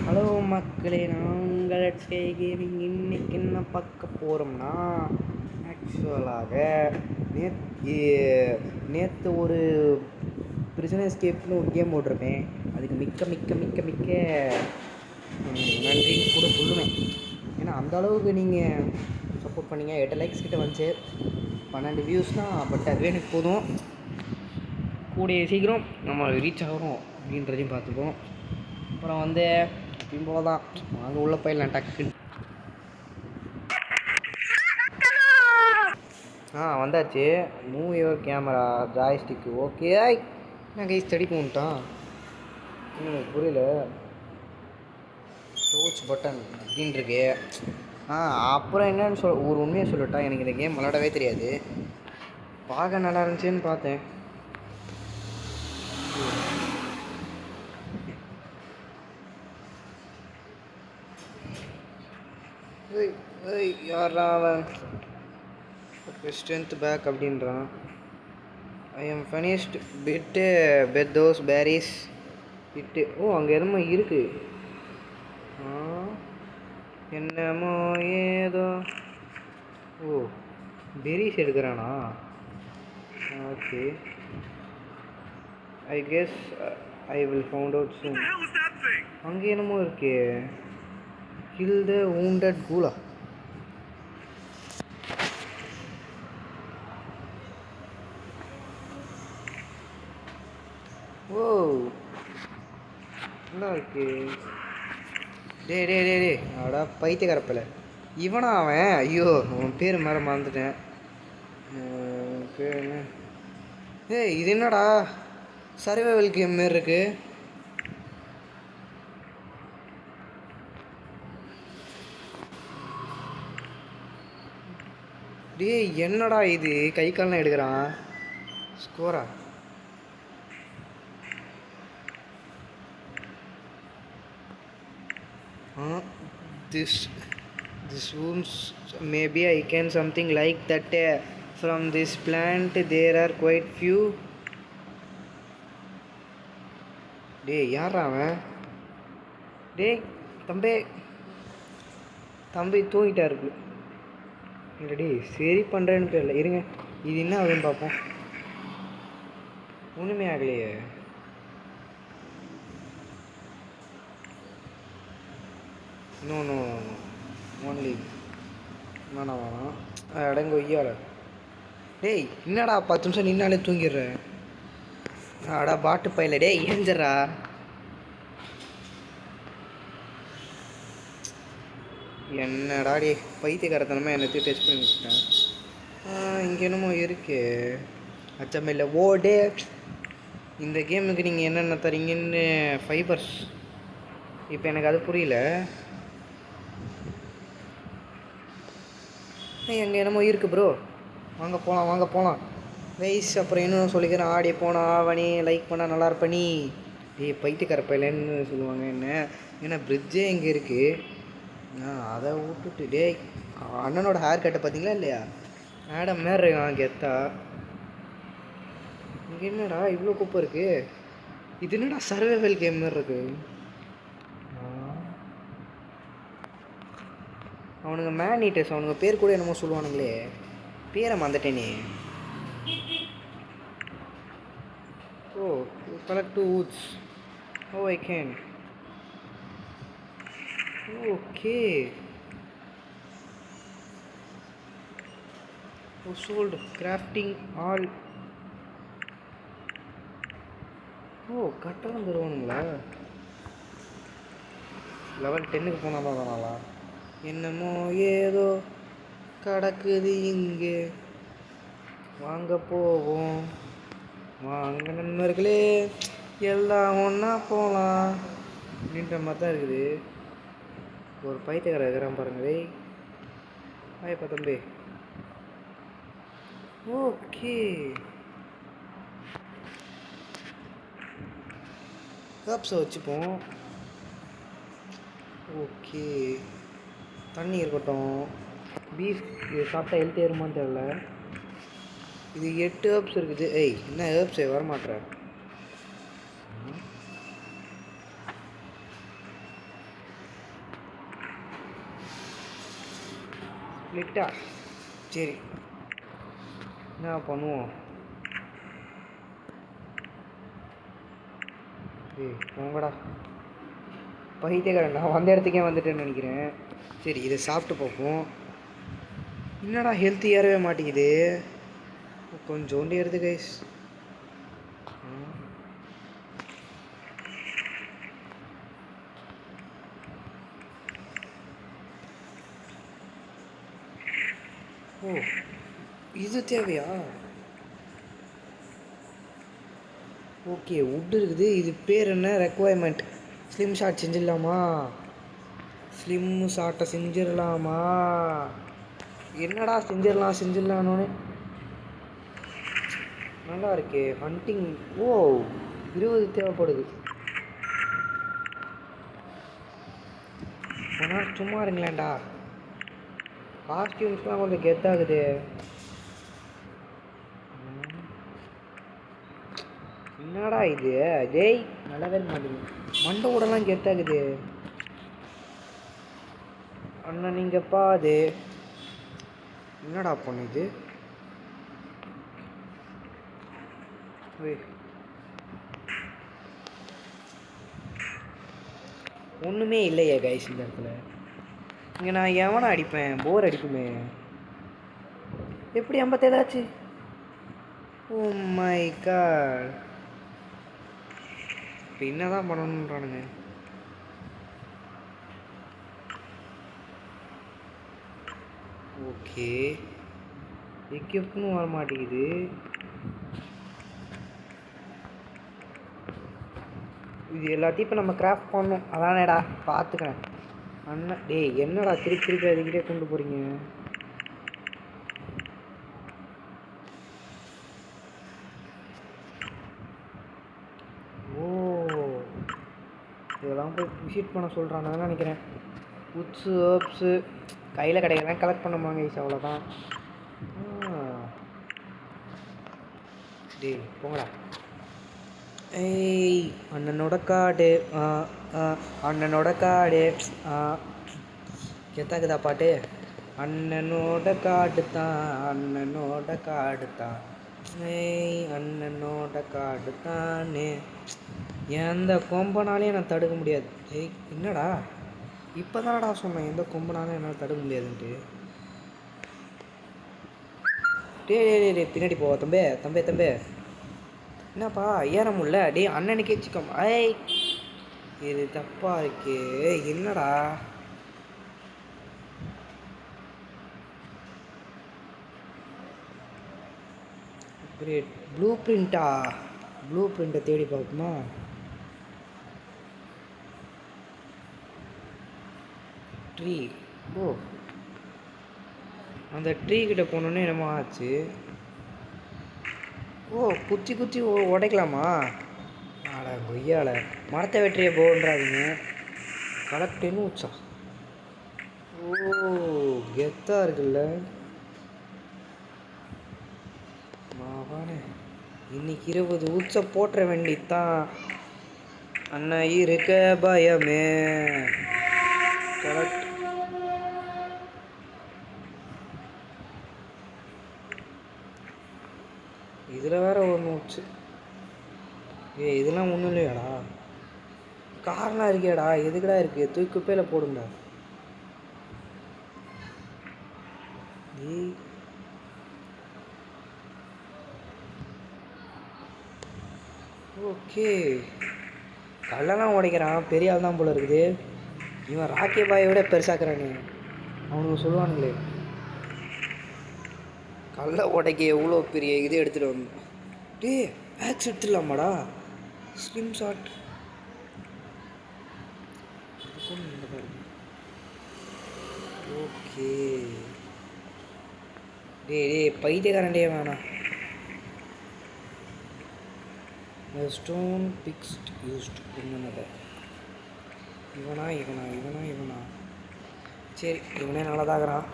Hello மக்களே, நாங்கள் டே gaming. இன்னைக்கு என்ன பார்க்க போகிறோம்னா, ஆக்சுவலாக நேற்று ஒரு பிரிசனர் எஸ்கேப்னு ஒரு கேம் போட்டிருப்பேன். அதுக்கு மிக்க மிக்க மிக்க மிக்க நன்றின்னு கூட சொல்லுவேன். ஏன்னா அந்த அளவுக்கு நீங்கள் சப்போர்ட் பண்ணீங்க. 8 லைக்ஸ் கிட்ட வந்துச்சு, 12 வியூஸ் தான். பட் அதுவே எனக்கு போதும். கூடிய சீக்கிரம் நம்ம ரீச் ஆகிறோம் அப்படின்றதையும் பார்த்துப்போம். அப்புறம் வந்து எப்பயும் போல தான், வாங்க உள்ளே போயிடலாம் டக்குன்னு. வந்தாச்சு. Move your camera joystick. Okay, நான் கை ஸ்டடி பண்ணிட்டான். எனக்கு புரியல. சோச் பட்டன் அப்படின்னு இருக்கு. அப்புறம் என்னன்னு ஒரு உண்மையை சொல்லட்டா, எனக்கு இந்த கேம் விளாடவே தெரியாது. பார்க்க நல்லா இருந்துச்சுன்னு பார்த்தேன். யாரா அவன்? ஸ்ட்ரென்த் பேக் அப்படின்றான். I am famished bit bet those berries bit. அங்கே என்னமோ இருக்கு. என்னமோ ஏதோ. பெரிஸ் எடுக்கிறானா? Okay, I guess I will found out soon. அங்கே என்னமோ இருக்கே. கில் த wounded கூலா. நல்லா இருக்கு. டே அடா பைத்தியக்காரப்பல. இவனா அவன்? ஐயோ, அவன் பேர் மேலே மறந்துட்டேன். பேர் என்ன? இது என்னடா சர்வைவல் கேம் மாரி இருக்கு. என்னடா இது? கை கால்லாம் எடுக்கிறான். ஸ்கோரா? This wounds, maybe I can something like that. From this plant there are quite few. யாரா அவன்? தம்பி தூங்கிட்டா இருக்கு. இல்லடி சரி பண்ணுறேன்னு தெரியல. இருங்க, இது என்ன ஆகுதுன்னு பார்ப்போம். ஒன்றுமே ஆகலையே. நோ ஒன்லி வேணாம் அடங்க ஒய்யால. என்னடா 10 நிமிஷம் நின்னாலே தூங்கிடுற? அடா பாட்டு பையில. ஏஞ்சரா. என்னடா பைத்தியக்காரத்தனமாக என்னத்தையும் டெஸ்ட் பண்ணி வச்சுட்டேன். இங்கே என்னமோ இருக்கு. அச்சமில்லை. இந்த கேமுக்கு நீங்கள் என்னென்ன தரீங்கன்னு ஃபைபர்ஸ். இப்போ எனக்கு அது புரியல. எங்கே என்னமோ இருக்குது ப்ரோ. வாங்க போகலாம் வைஸ். அப்புறம் இன்னும் சொல்லிக்கிறேன், ஆடி போனா ஆவணி லைக் பண்ணால் நல்லா இருப்பனி. பைத்தியக்காரப்பையிலன்னு சொல்லுவாங்க என்ன. ஏன்னா பிரிட்ஜே இங்கே இருக்குது. அதை விட்டுட்டு அண்ணனோட ஹேர் கட்டை பார்த்தீங்களா இல்லையா? ஆடம் மாரி இருக்கான் கெத்தா. இங்கே என்னடா இவ்வளோ குப்பை இருக்குது? இது என்னடா சர்வைவல் கேம் மாதிரி இருக்குது. அவனுங்க மேன் ஈட்டர்ஸ். அவனுங்க பேர் கூட என்னமோ சொல்லுவானுங்களே, பேரை மறந்துட்டேனே. collect 2 woods. I can. Okay. Sold crafting all. கட்டலாம் தருவானுங்களா? லெவல் 10க்கு போனாலும் தானாலா? என்னமோ ஏதோ கிடக்குது இங்கே. வாங்க போவோம், வாங்க நண்பர்களே, எல்லாம் ஒன்றா போகலாம் அப்படின்ற மாதிரி தான் இருக்குது. ஒரு பைத்தியக்கார இருக்கிறான் பாருங்களே. ஆயப்பா தம்பி. ஓகே, கப்ஸை வச்சுப்போம். ஓகே, தண்ணி இருக்கட்டும். பீஃப் இது சாப்பிட்டா ஹெல்த் ஏறுமான்னு தெரில. இது 8 ஹேர்ப்ஸ் இருக்குது. என்ன ஹேர்ப்ஸே வரமாட்டேற. லிட்டா சரி என்ன பண்ணுவோம்? போங்கடா பைத்தியக்காரன், நான் வந்த இடத்துக்கே வந்துட்டேன்னு நினைக்கிறேன். சரி இதை சாப்பிட்டு பார்ப்போம். என்னடா ஹெல்த் ஏறவே மாட்டேங்குது, கொஞ்சோண்டு ஏறுது கைஸ். ஓ இது தேவையா? ஓகே உட் இருக்குது. இது பேர் என்ன? ரெக்குவயர்மெண்ட். ஸ்லிம் ஷாட் செஞ்சிடலாமா? ஸ்லிம் ஷாட்டை செஞ்சிடலாமா? என்னடா செஞ்சிடலான்னு நல்லா இருக்கே. ஹண்டிங். ஓ 20 தேவைப்படுது. ஆனால் சும்மா இருங்களேன்டா, காஸ்டியூம்ஸ்லாம் கொஞ்சம் கெத்தாகுது. என்னடா இது? டேய் நல்லாவே மாட்டேங்குது. மண்டை கூடலாம் கெத்தாகுது. அண்ணா நீங்கப்பா அது என்னடா பண்ணுது? ஒன்றுமே இல்லையே கைஸ் இந்த இடத்துல. இங்கே நான் எவனை அடிப்பேன்? போர் அடிக்குமே. எப்படி 57 ஆச்சு? Oh my god. இப்போ என்ன தான் பண்ணணுன்றானுங்க? ஓகே எக்யூப்னு வர மாட்டேங்குது. இது எல்லாத்தையும் இப்போ நம்ம கிராஃப்ட் பண்ணணும். அதானேடா பார்த்துக்கிறேன். அண்ணா டேய் என்னடா திருப்பி அதுக்கிட்டே கொண்டு போகிறீங்க? ஓ இதெல்லாம் போய் விசிட் பண்ண சொல்கிறான் நான் நினைக்கிறேன். உட்ஸு ஹர்ப்ஸு கையில் கிடைக்கிறதான் கலெக்ட் பண்ணுவாங்க ஈஸ், அவ்வளோதான். டேய் போங்கடா. ஏய் அண்ணனோட காடு, அண்ணனோட காடு. கெத்தாக்குதா பாட்டு? அண்ணனோட காடு தான், அண்ணனோட காடு தான். ஏய் அண்ணனோட காடு தானே. எந்த கொம்பனாலையும் நான் தடுக்க முடியாது. ஏய் என்னடா இப்போ தானடா சொன்னேன் எந்த கொம்பனாலும் என்னால் தடுக்க முடியாதுன்ட்டு. டே பின்னாடி போவா தம்பே. என்னப்பா ஏற முடியல? டே அண்ணனுக்கே சிக்கம். ஐய் இது தப்பா இருக்கு. என்னடா ப்ளூ பிரிண்ட்டை தேடி பார்க்குமா? ட்ரீ. ஓ அந்த ட்ரீ கிட்ட போனோன்னே என்னமோ ஆச்சு. ஓ குத்தி உடைக்கலாமா? ஆடா கொய்யால மரத்தை வெற்றிய போன்றாதீங்க. கலெக்டேன்னு வச்சா. ஓ கெத்தா இருக்குல்ல. மாவானே இன்னைக்கு 20 உச்ச போட்டுற வேண்டித்தான். அண்ணா இருக்க பயமே. கரெக்ட். இதில் வேற ஒன்று வச்சு. இதெல்லாம் ஒன்றும் இல்லையாடா? காரணம் இருக்கியாடா? எதுக்கடா இருக்குது? தூக்கி குப்பையில் போடுங்கடா. ஓகே கல்லெல்லாம் உடைக்கிறான். பெரிய ஆள் தான் போல இருக்குது. இவன் ராக்கி பாயை விட பெருசாக்குறானே. அவனுக்கு சொல்லுவானுங்களே கல்லை உடைக்க எவ்வளோ பெரிய இது எடுத்துகிட்டு வந்தோம். டே ஆக்ஸ் எடுத்துடலாமாடா? Slim shot. ஓகே டே பைத்தியக்காரன்டே வேணாம். ஸ்டோன் பிக்ஸ்ட் யூஸ்ட் என்னது? இவனா சரி இவனே நல்லதாகிறான்.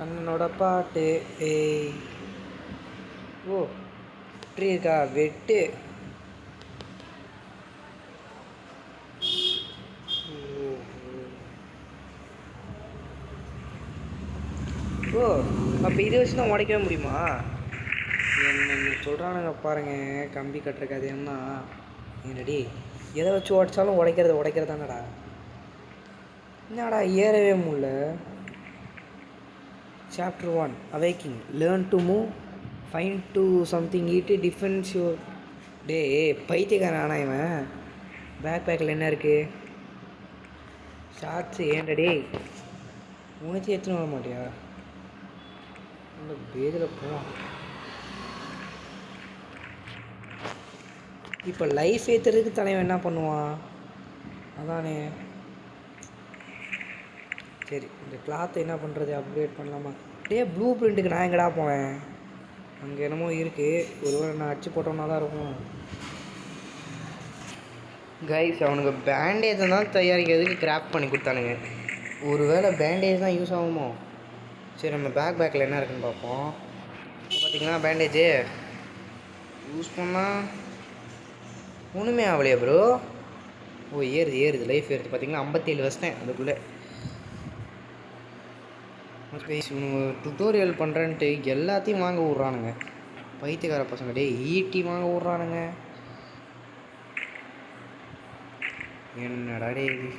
அண்ணனோட பாட்டு. ஏய் ஓ ட்ரீ இருக்கா? வெட்டு. இப்போ இதை வச்சு தான் உடைக்கவே முடியுமா? என்ன சொல்கிறானுங்க பாருங்கள், கம்பி கட்டுறக்கு அது என்ன என்னடி எதை வச்சு உடைச்சாலும் உடைக்கிறதானடா. என்னடா ஏறவே முடியல. Chapter 1 awakening, learn to move, find to something, eat, defence your. டே பைத்தியக்காரன் ஆனா இவன். பேக்கில் என்ன இருக்குது? ஷார்ட்ஸு. ஏன்டா டே உனச்சு எடுத்துன்னு வர மாட்டியா? அந்த பேரில் போவான். இப்போ லைஃப் ஏற்றுறதுக்கு தலைவன் என்ன பண்ணுவான்? அதானே. சரி, இந்த கிளாத்தை என்ன பண்ணுறது? அப்கிரேட் பண்ணலாமா? டே ப்ளூ பிரிண்ட்டுக்கு நான் எங்கடா போவேன்? அங்கே என்னமோ இருக்குது, ஒருவேளை நான் அடிச்சு போட்டோம்னா தான் இருக்கும். கைஸ், அவனுக்கு பேண்டேஜை தான் தயாரிக்கிறதுக்கு கிராஃப்ட் பண்ணி கொடுத்தானுங்க. ஒருவேளை பேண்டேஜ் தான் யூஸ் ஆகுமோ? சரி, நம்ம பேக்கில் என்ன இருக்குன்னு பார்ப்போம். இப்போ பார்த்திங்கன்னா பேண்டேஜு யூஸ் பண்ணால் ஒன்றுமே ஆகலையா ப்ரோ? ஓ ஏறுது லைஃப் ஏறுது. பார்த்திங்கன்னா 57 வச்சிட்டேன் அதுக்குள்ளே. இவனுங்க டுட்டோரியல் பண்ணுறேன்ட்டு எல்லாத்தையும் வாங்க விட்றானுங்க பைத்தியக்கார பசங்க. டே ஈட்டி வாங்க விட்றானுங்க. என்னடா டே இது?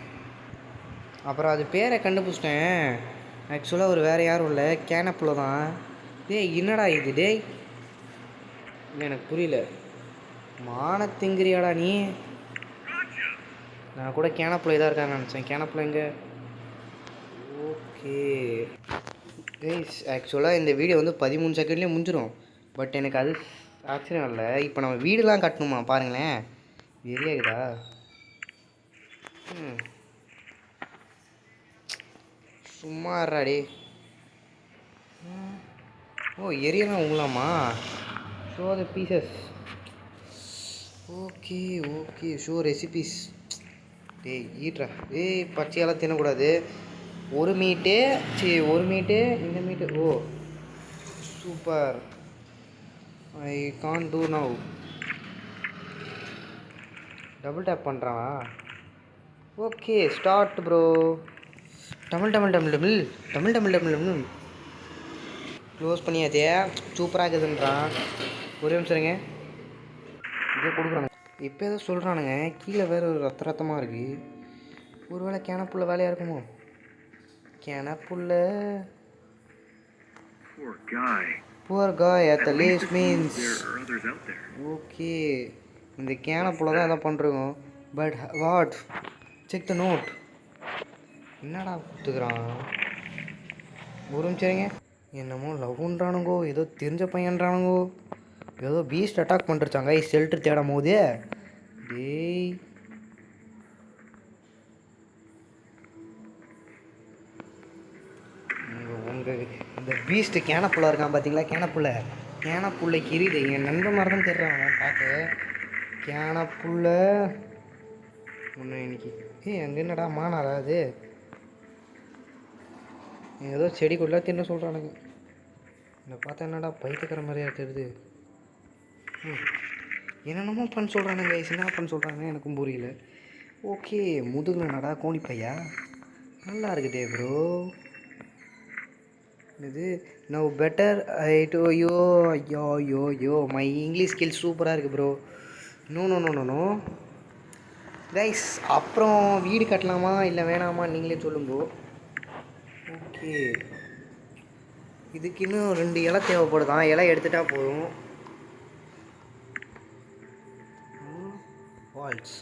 அப்புறம் அது பேரை கண்டுபிடிச்சிட்டேன். ஆக்சுவலாக ஒரு வேறு யாரும் இல்லை, கேனப்புல தான். டேய் என்னடா இது? டேய் எனக்கு புரியல. மானத்திங்கிறியாடா நீ? நான் கூட கேனப்புல இதாக இருக்கான்னு நினச்சேன். கேனப்புல எங்கே? ஓகே கைஸ், ஆக்சுவலாக இந்த வீடியோ வந்து 13 செகண்ட்லேயே முடிஞ்சிடும். பட் எனக்கு அது ஆச்சரியம் இல்லை. இப்போ நம்ம வீடுலாம் கட்டணுமா பாருங்களேன். வெறியாகுதா? சும்மா இருறாடி. ஓ எரியெல்லாம் உங்களாமா? Show the pieces. Okay show recipes. டேய் ஈட்ரா. ஏய் பச்சையெல்லாம் தின்னக்கூடாது. ஒரு மீட்டு இந்த மீட்டு. ஓ super. I can do now. Double tap பண்ணுறான். Okay start bro. Tamil close பண்ணியாதே. சூப்பராக இருக்குதுன்றான். ஒரே நிமிஷம் இருங்க, இதே கொடுக்குறானுங்க. இப்போ எதோ சொல்கிறானுங்க, கீழே வேறு ஒரு ரத்தமாக இருக்குது. ஒருவேளை கேனப்புள்ள வேலையாக இருக்குமோ? கேனப்புள்ள poor guy at the least means. Okay, இந்த கேனப்புள்ள தான் எதாவது பண்ணுறோம். But what? Check the note. என்னடா கொடுத்துக்கிறான்? ஒரு நிமிஷங்க. என்னமோ லவ்ன்றானுங்கோ, ஏதோ தெரிஞ்ச பையன்றானுங்கோ, ஏதோ பீஸ்ட் அட்டாக் பண்ணிருச்சாங்க ஷெல்டர் தேடும் போது. டேய் உங்கள் இந்த பீஸ்ட்டு கேனப்புள்ள இருக்கான் பார்த்தீங்களா? கேனப்புள்ளைக்கு இருது. என் நண்பன் மாதிரி தான் தெரிறான் பார்க்க. கேனப்புள்ள ஒன்று இன்னைக்கு. அங்கே என்னடா மானாரா? அது ஏதோ செடிக்குள்ளே தின்ன சொல்கிறானுங்க. இந்த பார்த்தா என்னடா பைத்தியக்கார மாதிரியா தெரியுது. என்னென்னமோ பண்ண சொல்கிறானுங்க. என்ன பண்ண சொல்கிறாங்க எனக்கும் புரியல. ஓகே, முதுகில் நடா கோணி பையா நல்லா இருக்குதே ப்ரோ. இது now better I do yo my English skill சூப்பராக இருக்குது ப்ரோ. நோ கைஸ், அப்புறம் வீடு கட்டலாமா இல்லை வேணாமா நீங்களே சொல்லுங்க. ஓகே, இதுக்கு இன்னும் 2 இலை தேவைப்படுதான். இலை எடுத்துட்டா போதும். வால்ஸ்.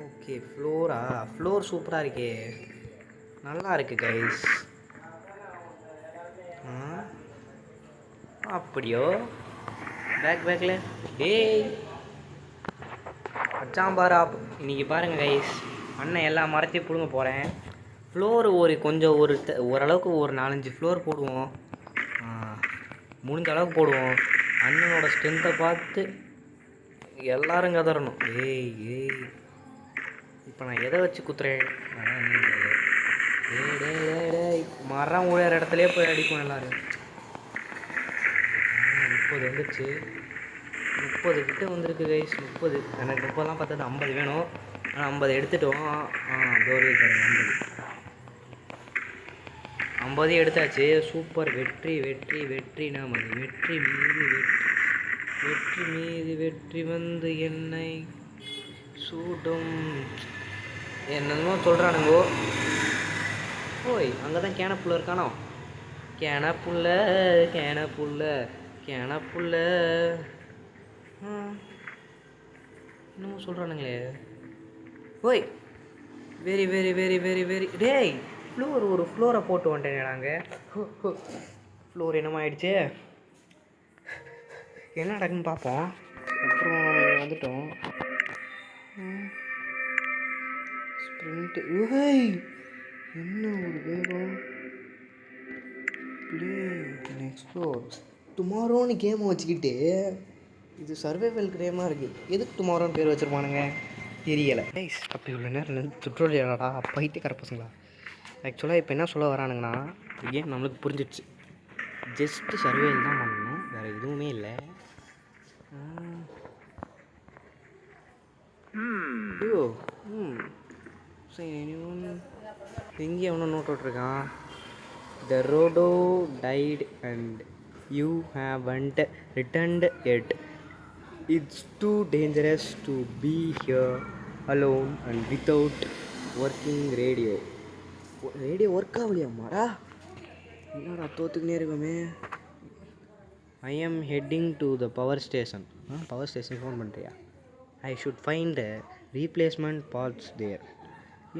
ஓகே, ஃப்ளோர் சூப்பராக இருக்கே, நல்லா இருக்குது கைஸ். அப்படியோ பேக்கில் டேய் அச்சாம்பாரா. இன்றைக்கி பாருங்கள் கைஸ், அண்ணன் எல்லா மரத்தையும் பிடுங்க போகிறேன். ஃப்ளோர் ஓரளவுக்கு ஒரு 4-5 ஃப்ளோர் போடுவோம். முடிஞ்ச அளவுக்கு போடுவோம். அண்ணனோட ஸ்ட்ரென்த்தை பார்த்து எல்லோரும் கதறணும். ஏய் இப்போ நான் எதை வச்சு குத்துறேன்? டேய் மரம் உழையிற இடத்துலேயே போய் அடிக்கும் எல்லோரும். 30 வந்துடுச்சு. 30 கிட்ட வந்துருக்கு கைஸ். 30 எனக்கு 30லாம் பார்த்தது 50 வேணும். ஆனால் 50 எடுத்துட்டோம். டோர் பாருங்க. 50 எடுத்தாச்சு. சூப்பர். வெற்றி வெற்றி வெற்றி நமது. வெற்றி மீது வெற்றி, வெற்றி மீது வெற்றி வந்து என்னை சூடும். என்னமோ சொல்கிறானுங்கோ. ஓய், அங்கே தான் கேனப்புள்ள இருக்கானோ. கேனப்புள்ள கேனப்புள்ள கேனப்புள்ள என்னமோ சொல்கிறானுங்களே. ஓய், very very very very very டேய், ஒரு ஃப்ளோரை போட்டு வந்துட்டேன் நாங்கள். ஃப்ளோர் என்னமோ ஆயிடுச்சு. என்ன நடக்குன்னு பார்ப்போம். அப்புறம் நம்ம இங்கே வந்துட்டோம். ஸ்ப்ரிண்ட்டு. ஓய், என்ன ஒரு வேகம். Play explore. டுமாரோன்னு கேமை வச்சுக்கிட்டு இது சர்வைவல் கேமாக இருக்குது. எதுக்கு டுமாரோன்னு பேர் வச்சுருப்பானுங்க தெரியலை. கைஸ், அப்போ இவ்வளோ நேரம் துட்ரோலியாடா பைத்தியக்கார பசங்களா. ஆக்சுவலாக இப்போ என்ன சொல்ல வரானுங்கன்னா, கேம் நம்மளுக்கு புரிஞ்சிடுச்சு. ஜஸ்ட்டு சர்வைவல் தான் பண்ணணும், வேறு எதுவுமே இல்லை. ஐயோ, சரி, எங்கேயும் எவனோ note விட்ருக்கான். The Rodo died and you haven't returned yet. It's too dangerous to be here alone and without working radio. Radio work ஆகலையாம்மாடா. என்னடா தோத்துக்குனே இருக்கோமே. I am heading to the power station. Power station phone பண்ணுறியா? I should find replacement parts there.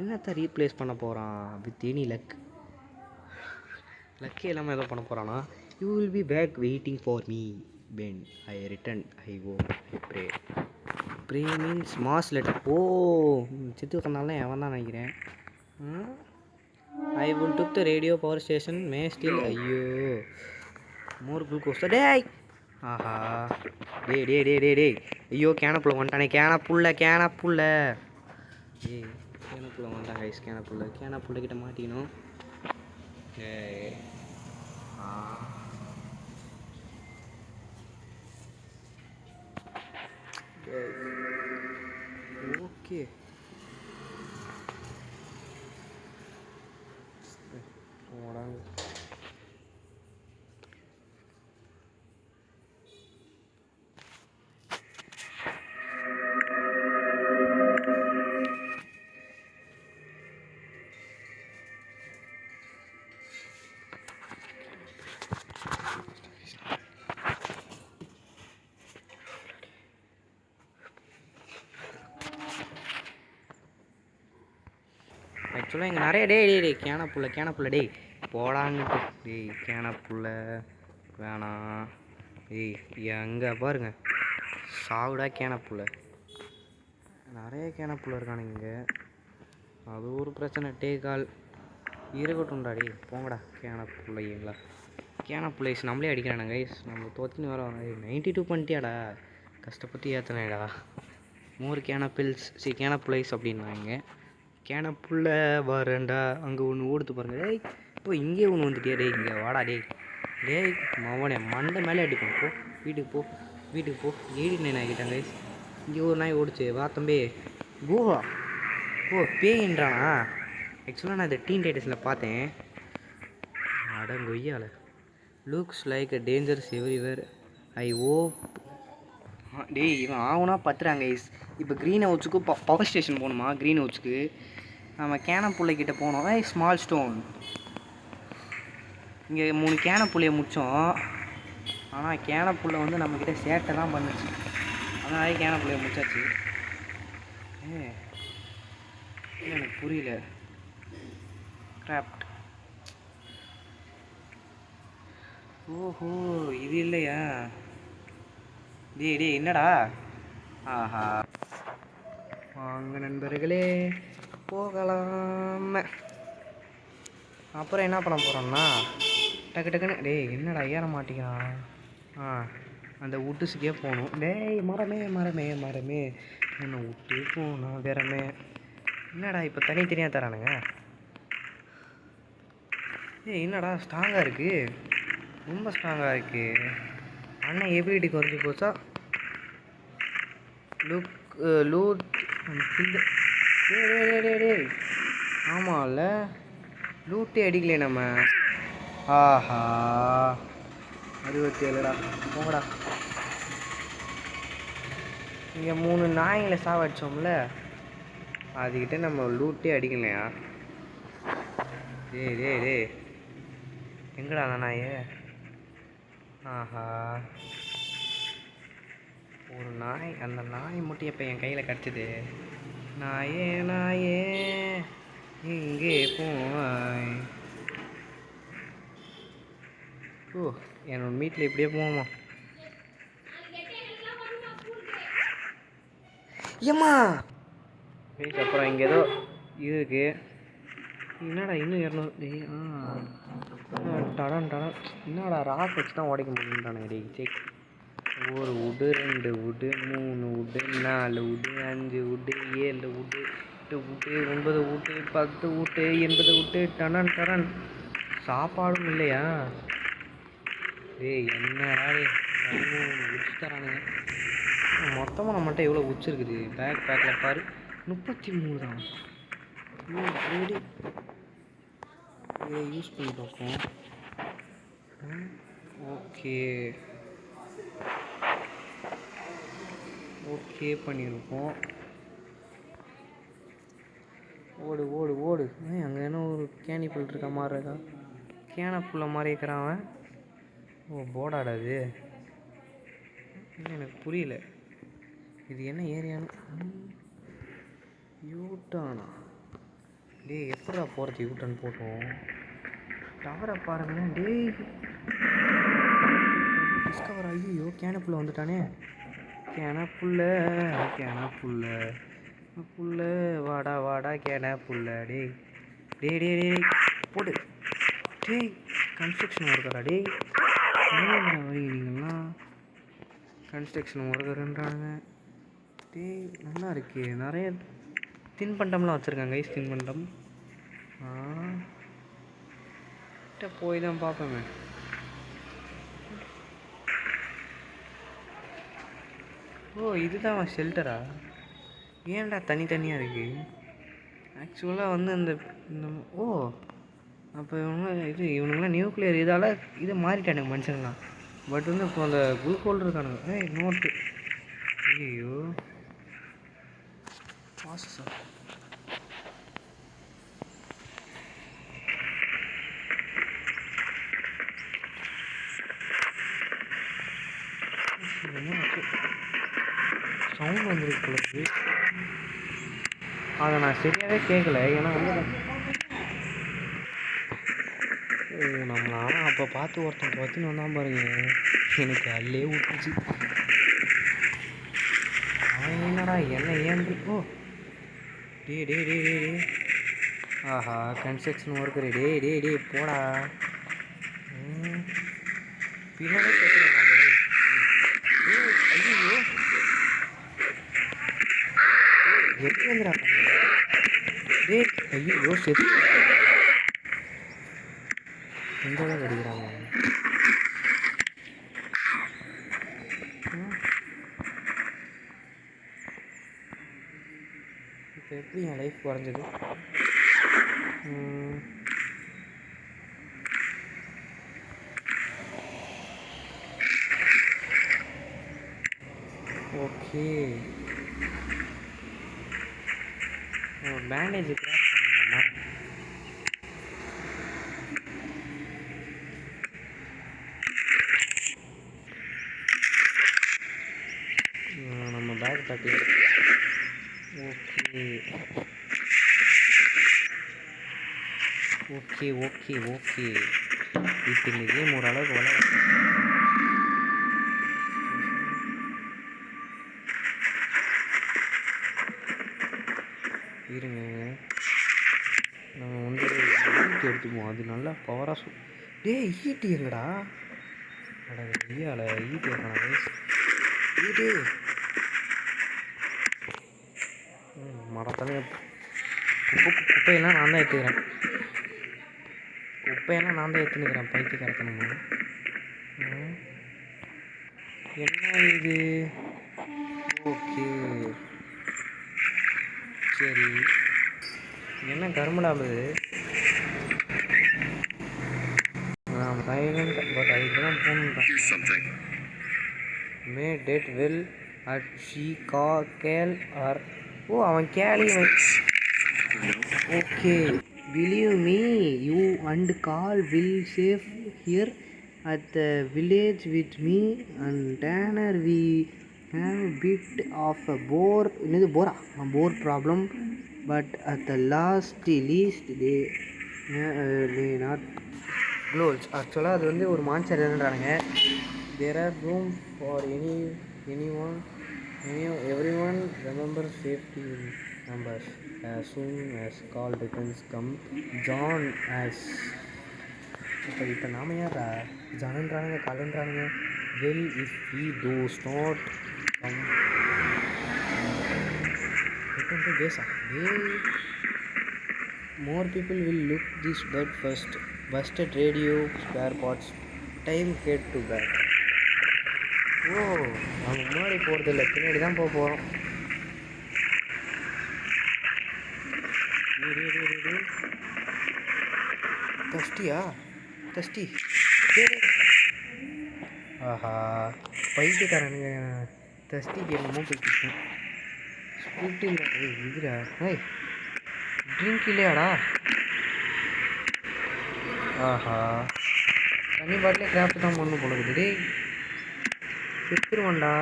என்னத்தை replace பண்ண போகிறான் with any லக்கே இல்லாமல் ஏதோ பண்ண போகிறானா. You will be back waiting for me when I return. I pray means mass letter. ஓ, சித்து கண்ணாலாம் எவன் தான் நினைக்கிறேன். I will took the radio power station may still. ஐயோ, மோர் குளுக்கோஸ். டேய், ஆஹா, டே டே டே டே டே ஐயோ, கேனப்புள்ள வந்துட்டானே. கேனப்புள்ள ஏய், கேனப்புள்ள வந்துட்டான் கைஸ். கேனப்புள்ள கிட்ட மாட்டிக்கணும். ஓகே, ஆக்சுவலாக இங்கே நிறைய டே கேனப்புள்ள டேய் போடான்னுட்டு. டேய் கேனப்புள்ள வேணாம். டேய் எங்கே பாருங்க, சாவுடா கேனப்புள்ள. நிறைய கேனப்புள்ள இருக்கானுங்க இங்கே. அது ஒரு பிரச்சனை. டேகால் இருக்கட்டும்டா. டேய் போங்கடா கேனப்புள்ளைங்களா. கேனப்புள்ளைஸ் நம்மளே அடிக்கிறானுங்க கைஸ். நம்ம தோத்தின்னு வர 92 பண்ணிட்டியாடா. கஷ்டப்பட்டு ஏற்றினேடா. மோர் கேனப்புள்ளைஸ் அப்படின்னாங்க. கேனப்புள்ள வரேன்டா. அங்கே ஒன்று ஓடுத்து பாருங்கள். டேய் இப்போ இங்கே ஒன்று வந்துட்டியா. டேய் இங்கே வாடா. டேய் மவனே, மண்டை மேலே அடிப்போம். போ வீட்டுக்கு போ 89 ஆகிட்டாங்க கைஸ். இங்கே ஒரு நாய் ஓடிச்சு. வா தம்பி. கோவா. ஓ, பேயின்றானா. ஆக்சுவலாக நான் இந்த டீன் டைட்டஸில் பார்த்தேன். அடங்கொய்யால லுக்ஸ் லைக் டேஞ்சர்ஸ் எவ்ரிவேர். ஐ ஓப். டேய் இவன் ஆகுனா பத்துறாங்க கைஸ். இப்போ க்ரீன் ஹவுஸுக்கு பவர் ஸ்டேஷன் போகணுமா. க்ரீன் ஹவுஸுக்கு நம்ம கேனப்புள்ளைக்கிட்ட போனோம். Small stone. இங்கே 3 கேனப்புள்ளையை முடித்தோம். ஆனால் கேனப்புள்ளை வந்து நம்மக்கிட்ட சேட்டை தான் பண்ணுச்சு. அதனாலே கேனப்புள்ளையை முடிச்சாச்சு. எனக்கு புரியல. கிராஃப்ட். ஓஹோ, இது இல்லையா. டேய் என்னடா. ஆஹா, வாங்க நண்பர்களே போகலாம். அப்புறம் என்ன பண்ண போகிறோம்னா, டக்குன்னு டேய் என்னடா ஏற மாட்டேங்கிறான். அந்த உட்டுஸுக்கே போகணும். டேய் மரமே என்ன விட்டு போகணும் வேறமே. என்னடா இப்போ தனித்தனியாக தரானுங்க. ஏய் என்னடா ஸ்ட்ராங்காக இருக்குது, ரொம்ப ஸ்ட்ராங்காக இருக்குது. அண்ணன் எபிலிட்டி குறைஞ்சி போச்சா. லூட் டே ஆமாம்ல, லூட்டே அடிக்கலையே நம்ம. ஆஹா 67டா, போங்கடா. இங்கே 3 நாய்களை சாவடிச்சோம்ல, அதுக்கிட்ட நம்ம லூட்டே அடிக்கலையா? டேய் டேய் டேய், எங்கடா அந்த நாயே? ஆஹா, ஒரு நாய், அந்த நாய் மட்டும் எப்போ என் கையில் கிடச்சிது? நாயே நாயே இங்கே போய். ஓ, என்னோட மீட்டில் இப்படியே போவோமா? ஏம்மா அப்புறம் இங்கே ஏதோ இது இருக்கு. என்னடா இன்னும் 200? டடன் டடன். என்னடா ராக் வச்சு தான் உடைக்க முடியுன்றானுங்க. டேய் சரி, 1 wood 2 wood 3 wood 4 wood 5 wood 7 wood 8 wood 9 wood 10 wood 80 wood டடன் டடன். சாப்பாடும் இல்லையா? டேய் என்னடா உச்சு தரானுங்க. மொத்தமாக நம்மகிட்ட எவ்வளோ உச்சு இருக்குது? பேக்கில் பாரு, 33 தான். யூஸ் பண்ணி பார்ப்போம். ஓகே பண்ணியிருப்போம். ஓடு ஓடு ஓடு. அங்கே என்ன ஒரு கேணி புல் இருக்க மாதிரி இருக்கா? கேனை புல்ல மாதிரி இருக்கிறான் அவன். ஓ, போடாடா அது. எனக்கு புரியல இது என்ன ஏரியான்னு. யூட்டானா? டேய் எப்படா போகிறது? யூட்டன் போட்டோம். டவரை பாருங்களேன். டேய் டிஸ்கவர் ஆகியோ, கேனப்புள்ள வந்துட்டானே. கேனப்புள்ள வாடா வாடா கேனப்புள்ள. டேய் டேய் டேய் டேய் போடு. டேய் கன்ஸ்ட்ரக்ஷன் ஒர்க்கரா? டேய் வழி நீங்கள்லாம் கன்ஸ்ட்ரக்ஷன் ஒர்க்கருன்றானுங்க. டேய் நல்லா இருக்கு, நிறைய தின்பண்டம்லாம் வச்சுருக்காங்க. ஐஸ் தின்பண்டம். போய் தான் பார்ப்போமே. ஓ, இதுதான் ஷெல்டரா? ஏன்டா தனித்தனியாக இருக்குது? ஆக்சுவலாக வந்து அந்த ஓ, அப்போ இவனுங்களாம் நியூக்ளியர் இதால் இதை மாறிட்டானுங்க மனுஷங்களாம். பட் வந்து இப்போ அந்த குளுக்கோல் இருக்கானுங்க. நோட்டு. ஐயோ ப்ராசஸர். சவுண்ட் வந்துருக்கு பொழுது. அதை நான் சரியாகவே கேட்கல. ஏன்னா வந்து நம்மளா அப்போ பார்த்து ஒருத்தன் பார்த்துன்னு வந்தான் பாருங்க, எனக்கு அல்லே விட்டுச்சு. அவன் என்னடா என்ன ஏன்? ஓ டே டே டே டே டே. ஆஹா, கன்ஸ்ட்ரக்ஷன் ஒர்க்கரு. டே டே டே போடா. பின்னாடி கேட்குறாங்க. ஐயோ எப்படிங்கிறா? டே ஐயோ செத்து எங்கே தான் அடிக்கிறாங்க? இப்போ எப்படி என் லைஃப் குறைஞ்சது? ஓகே, பேண்டேஜ் கிராஸ் பண்ணலாமா? நம்ம பேக் தட்டி. Okay okay okay okay. இப்போ இந்த கேம் ஓரளவுக்கு இருங்க. நம்ம வந்து ஈட்டி எடுத்துக்குவோம். அது நல்லா பவராக ஈட்டி எங்கடா? அட ஐயால ஈட்டி இருக்கான ஈட்டி மரத்தானே. குப்பையெல்லாம் நான் தான் எடுத்துக்கிறேன். பைத்தியக்காரத்தனமா. என்ன இது? ஓகே சரி. என்ன கருமலாகுது? சைலண்ட் பட் அதுக்கு தான் போகணுன்றாங்க. May date well at she kale are ஓ அவன் கேலி. Okay believe me you and call will safe here at the village with me and Tanner we have bit of a boar என்னது boar problem but at the least they not ghouls. ஆக்சுவலாக அது வந்து ஒரு monster என்னன்றானுங்க. There are room for everyone remember safety numbers as soon as call returns come John as இப்போ நாம யாரா ஜான்ன்றானுங்க கால்ன்றானுங்க. well if we does not come return to base more people will look this bed first busted radio spare parts time head to back. ஓ நம்ம முன்னாடி போகிறது இல்லை பின்னாடி தான் போக போகிறோம். தஸ்டி ஆஹா பைத்தியக்காரனுங்க தஸ்டிக்கு என்னமோ போய்க்கிட்டேன். ஸ்பிரிட் இல்லை இதுடா. ஏய் ட்ரிங்க் இல்லையாடா. ஆஹா தண்ணி பாட்டிலே கிராஃப்ட் தான் பண்ணணும் போல இருக்குது. டேய் செத்துருவான்டா.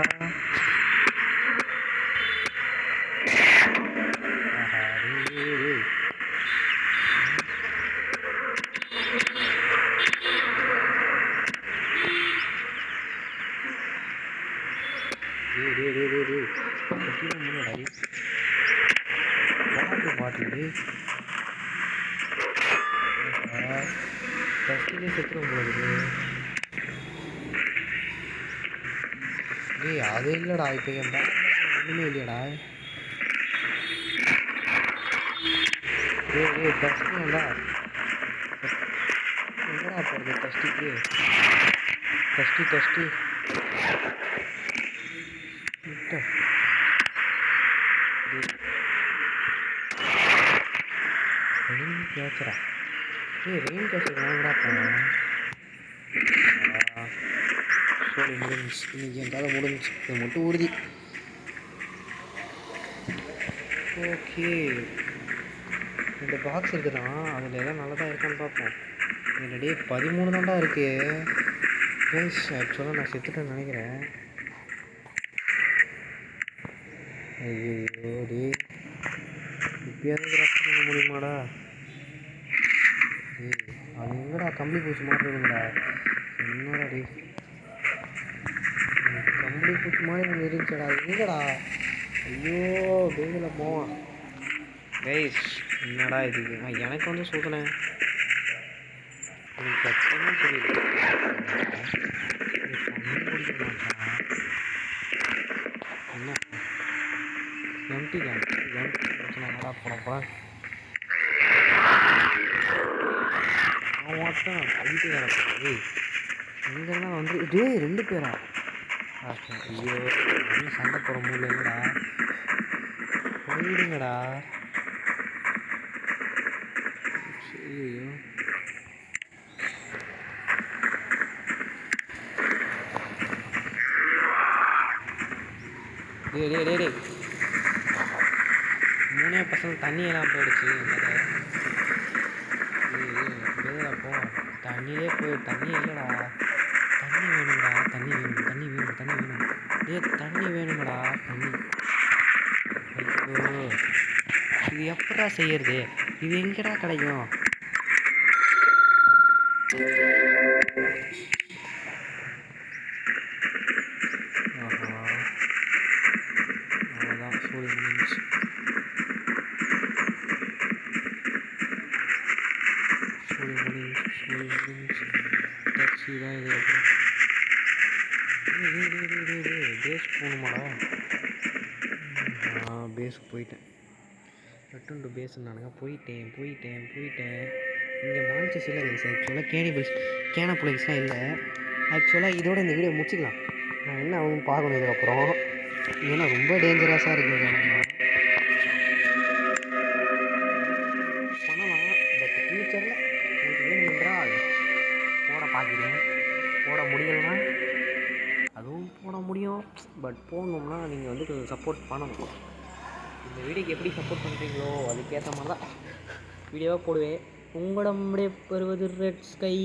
டஸ்டிலே செத்துரும் போகுது. டேய் அது இல்லைடா இப்போ என் பேக் ஒன்றுமே இல்லையாடா. டேய் டஸ்டிங்கடா எங்கடா போகிறது டஸ்டிக்கு. டஸ்டி ரெயின் கேச்சரா. ரெயின் கேச்சர் வாங்கடா போனேன். சோழி முடிஞ்சு இன்னைக்கு என் கதை முடிஞ்சு இது மட்டும் உறுதி. ஓகே 2 பாக்ஸ் இருக்குதான் அதில் எதாவது நல்லதாக இருக்கான்னு பார்ப்போம். என்னடே 13 தான்டா இருக்கு. கைஸ் ஆக்சுவலாக நான் செத்துட்டேன்னு நினைக்கிறேன். ஐயோ டே இப்பயாவது கிராஃப்ட் பண்ண முடியுமாடா. டேய் அது எங்கடா கம்பளி பூச்சி மாதிரி இருக்குங்கடா. என்னடா டே கம்பளி பூச்சி மாதிரி ஒன்று இருந்துச்சடா எங்கடா. ஐயோ பேங்கில் போவான். கைஸ் என்னடா இது எனக்கு வந்து சோதனை எனக்கு கஷ்டமும் புரியல. பிடிக்க மாட்டான் என்ன எம்டி பிரச்சனை போனப்போம். அவன் மட்டும் அடித்து கிடப்பா. எங்கெல்லாம் வந்து டே 2 பேரா. ஐயோ ஒன்றும் சண்டை போகிற மூல இல்லைடா. போயிடுங்கடா. ஐயோ டே 3 பசங்க தண்ணியெல்லாம் போயிடுச்சு. போ தண்ணியிலே போய் தண்ணி இல்லைடா. தண்ணி வேணும்டா. தண்ணி வேணும். டே தண்ணி வேணுங்கடா. தண்ணி ஐயோ இது எப்படா செய்யறது. இது எங்கடா கிடைக்கும். அவ்வளோதான் சூழல் முடிஞ்சு. டாக்ஸி தான் இது. பேஸ் போகணுமாடா. பேஸுக்கு போயிட்டேன். ரிட்டன் டு பேஸ் நானுங்க போயிட்டேன். இங்கே மான்சஸ் இல்லை கைஸ். ஆக்சுவலாக கேனப்புலைஸ்லாம் இல்லை. ஆக்சுவலாக இதோட இந்த வீடியோ முடிச்சிக்கலாம். நான் என்ன ஆகும் பார்க்கணும் இதுக்கப்புறம். ஏன்னா ரொம்ப டேஞ்சரஸாக இருக்குங்க. பண்ணலாம் பட் ஃப்யூச்சரில் எனக்கு வேணுமென்றால் போட பார்க்குறேன். போட முடியலைன்னா அதுவும் போட முடியும். பட் போடணும்னா நீங்கள் வந்து கொஞ்சம் சப்போர்ட் பண்ணணும். இந்த வீடியோக்கு எப்படி சப்போர்ட் பண்ணுறீங்களோ அதுக்கேற்ற மாதிரி தான் வீடியோவாக போடுவேன். உங்களிடம் பெறுவது ரெட் ஸ்கை.